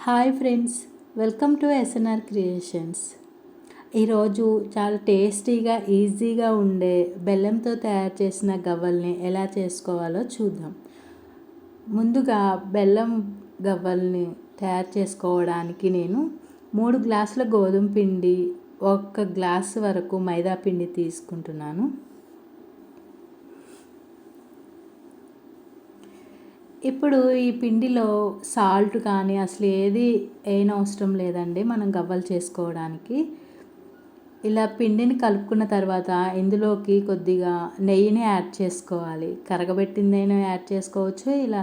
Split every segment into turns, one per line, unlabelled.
Hi friends, welcome to SNR creations. ఈరోజు చాలా టేస్టీగా ఈజీగా ఉండే బెల్లంతో తయారు చేసిన గవ్వల్ని ఎలా చేసుకోవాలో చూద్దాం. ముందుగా బెల్లం గవ్వల్ని తయారు చేసుకోవడానికి నేను 3 గ్లాసుల గోధుమ పిండి, 1 గ్లాసు వరకు మైదా పిండి తీసుకుంటున్నాను. ఇప్పుడు ఈ పిండిలో సాల్ట్ కానీ అసలు ఏది అవసరం లేదండి మనం గవ్వలు చేసుకోవడానికి. ఇలా పిండిని కలుపుకున్న తర్వాత ఇందులోకి కొద్దిగా నెయ్యిని యాడ్ చేసుకోవాలి. కరగబెట్టిందైనా యాడ్ చేసుకోవచ్చు, ఇలా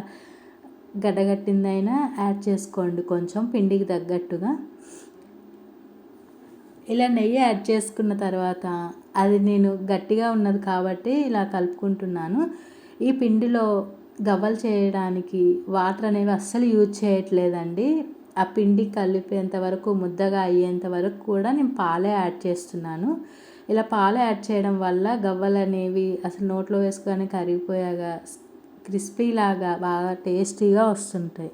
గడ్డగట్టిందైనా యాడ్ చేసుకోండి కొంచెం పిండికి తగ్గట్టుగా. ఇలా నెయ్యి యాడ్ చేసుకున్న తర్వాత అది నేను గట్టిగా ఉన్నది కాబట్టి ఇలా కలుపుకుంటున్నాను. ఈ పిండిలో గవ్వలు చేయడానికి వాటర్ అనేవి అస్సలు యూజ్ చేయట్లేదండి. ఆ పిండి కలిపేంత వరకు, ముద్దగా అయ్యేంత వరకు కూడా నేను పాలే యాడ్ చేస్తున్నాను. ఇలా పాలు యాడ్ చేయడం వల్ల గవ్వలు అనేవి అసలు నోట్లో వేసుకొని కరిగిపోయాగా క్రిస్పీలాగా బాగా టేస్టీగా వస్తుంటాయి.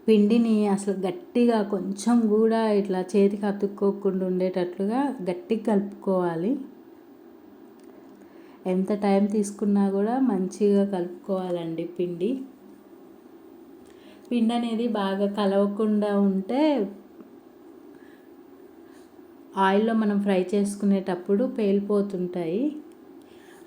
పిండిని అసలు గట్టిగా కొంచెం కూడా ఇట్లా చేతికి అతుక్కోకుండా ఉండేటట్లుగా గట్టిగా కలుపుకోవాలి. ఎంత టైం తీసుకున్నా కూడా మంచిగా కలుపుకోవాలండి. పిండి అనేది బాగా కలవకుండా ఉంటే ఆయిల్లో మనం ఫ్రై చేసుకునేటప్పుడు పేలిపోతుంటాయి.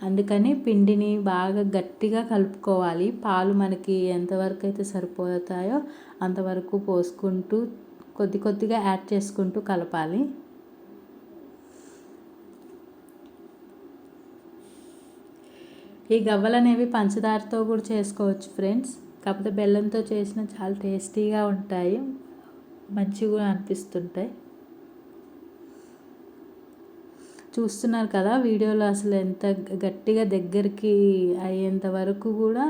అందుకని పిండిని బాగా గట్టిగా కలుపుకోవాలి. పాలు మనకి ఎంతవరకు అయితే సరిపోతాయో అంతవరకు పోసుకుంటూ కొద్ది కొద్దిగా యాడ్ చేసుకుంటూ కలపాలి. ఈ గవ్వలు అనేవి పంచదారతో కూడా చేసుకోవచ్చు ఫ్రెండ్స్. కాకపోతే బెల్లంతో చేసిన చాలా టేస్టీగా ఉంటాయి, మంచిగా అనిపిస్తుంటాయి. చూస్తున్నారు కదా వీడియోలో, అసలు ఎంత గట్టిగా దగ్గరికి అయ్యేంత వరకు కూడా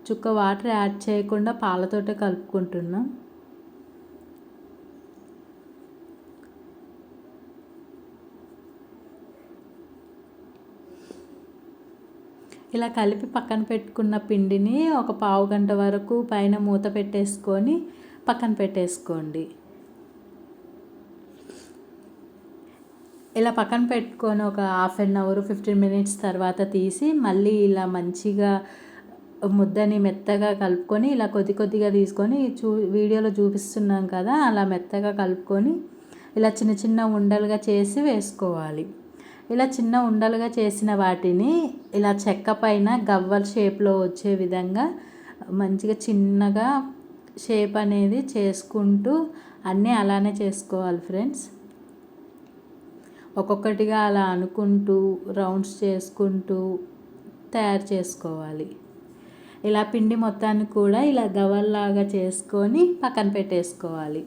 చుక్క వాటర్ యాడ్ చేయకుండా పాలతోటే కలుపుకుంటున్నాం. ఇలా కలిపి పక్కన పెట్టుకున్న పిండిని ఒక పావు గంట వరకు పైన మూత పెట్టేసుకొని పక్కన పెట్టేసుకోండి. ఇలా పక్కన పెట్టుకొని ఒక 1/2 అవర్ 15 మినిట్స్ తర్వాత తీసి మళ్ళీ ఇలా మంచిగా ముద్దని మెత్తగా కలుపుకొని ఇలా కొద్ది కొద్దిగా తీసుకొని వీడియోలో చూపిస్తున్నాం కదా, అలా మెత్తగా కలుపుకొని ఇలా చిన్న చిన్న ఉండలుగా చేసి వేసుకోవాలి. ఇలా చిన్న ఉండలుగా చేసిన వాటిని ఇలా చెక్క పైన గవ్వల షేప్లో వచ్చే విధంగా మంచిగా చిన్నగా షేప్ అనేది చేసుకుంటూ అన్నీ అలానే చేసుకోవాలి ఫ్రెండ్స్. ఒక్కొక్కటిగా అలా అనుకుంటూ రౌండ్స్ చేసుకుంటూ తయారు చేసుకోవాలి. ఇలా పిండి మొత్తాన్ని కూడా ఇలా గవ్వల్లాగా చేసుకొని పక్కన పెట్టేసుకోవాలి.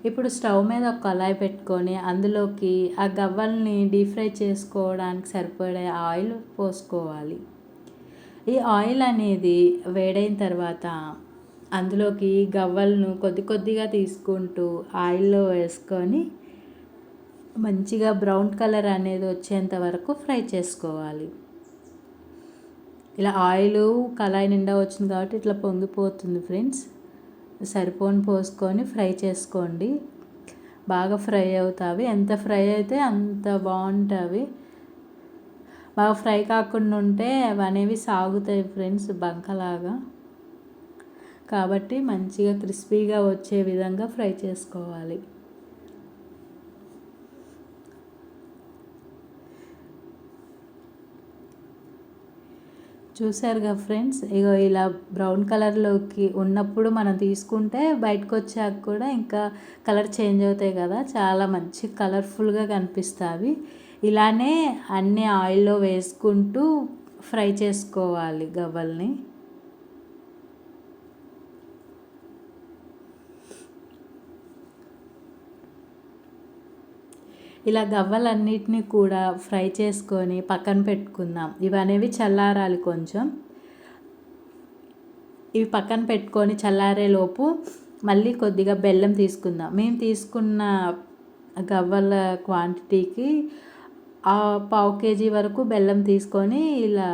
ఇప్పుడు స్టవ్ మీద ఒక కళాయి పెట్టుకొని అందులోకి ఆ గవ్వల్ని డీప్ ఫ్రై చేసుకోవడానికి సరిపడే ఆయిల్ పోసుకోవాలి. ఈ ఆయిల్ అనేది వేడైన తర్వాత అందులోకి గవ్వలను కొద్ది కొద్దిగా తీసుకుంటూ ఆయిల్లో వేసుకొని మంచిగా బ్రౌన్ కలర్ అనేది వచ్చేంత వరకు ఫ్రై చేసుకోవాలి. ఇలా ఆయిల్ కళాయి నిండా వచ్చింది కాబట్టి ఇట్లా పొంగిపోతుంది ఫ్రెండ్స్. సరిపోని పోసుకొని ఫ్రై చేసుకోండి. బాగా ఫ్రై అవుతాయి. ఎంత ఫ్రై అయితే అంత బాగుంటాయి. బాగా ఫ్రై కాకుండా ఉంటే అవి అనేవి సాగుతాయి ఫ్రెండ్స్ బంకలాగా. కాబట్టి మంచిగా క్రిస్పీగా వచ్చే విధంగా ఫ్రై చేసుకోవాలి. చూసారుగా ఫ్రెండ్స్, ఇగో ఇలా బ్రౌన్ కలర్లోకి ఉన్నప్పుడు మనం తీసుకుంటే బయటకు వచ్చాక కూడా ఇంకా కలర్ చేంజ్ అవుతాయి కదా, చాలా మంచి కలర్ఫుల్గా కనిపిస్తాయి. ఇలానే అన్ని ఆయిల్లో వేసుకుంటూ ఫ్రై చేసుకోవాలి గవ్వల్ని. ఇలా గవ్వలన్నిటిని కూడా ఫ్రై చేసుకొని పక్కన పెట్టుకుందాం. ఇవనేవి చల్లారాలి కొంచెం. ఇవి పక్కన పెట్టుకొని చల్లారేలోపు మళ్ళీ కొద్దిగా బెల్లం తీసుకుందాం. మేము తీసుకున్న గవ్వల క్వాంటిటీకి 1/4 kg వరకు బెల్లం తీసుకొని ఇలా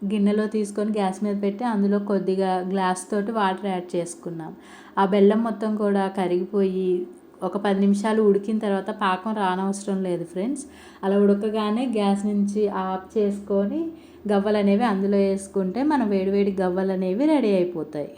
గిన్నెలో తీసుకొని గ్యాస్ మీద పెట్టి అందులో కొద్దిగా గ్లాస్ తోటి వాటర్ యాడ్ చేసుకున్నాం. ఆ బెల్లం మొత్తం కూడా కరిగిపోయి ఒక 10 నిమిషాలు ఉడికిన తర్వాత పాకం రానవసరం లేదు ఫ్రెండ్స్. అలా ఉడకగానే గ్యాస్ నుంచి ఆఫ్ చేసుకొని గవ్వలు అనేవి అందులో వేసుకుంటే మన వేడివేడి గవ్వలు అనేవి రెడీ అయిపోతాయి.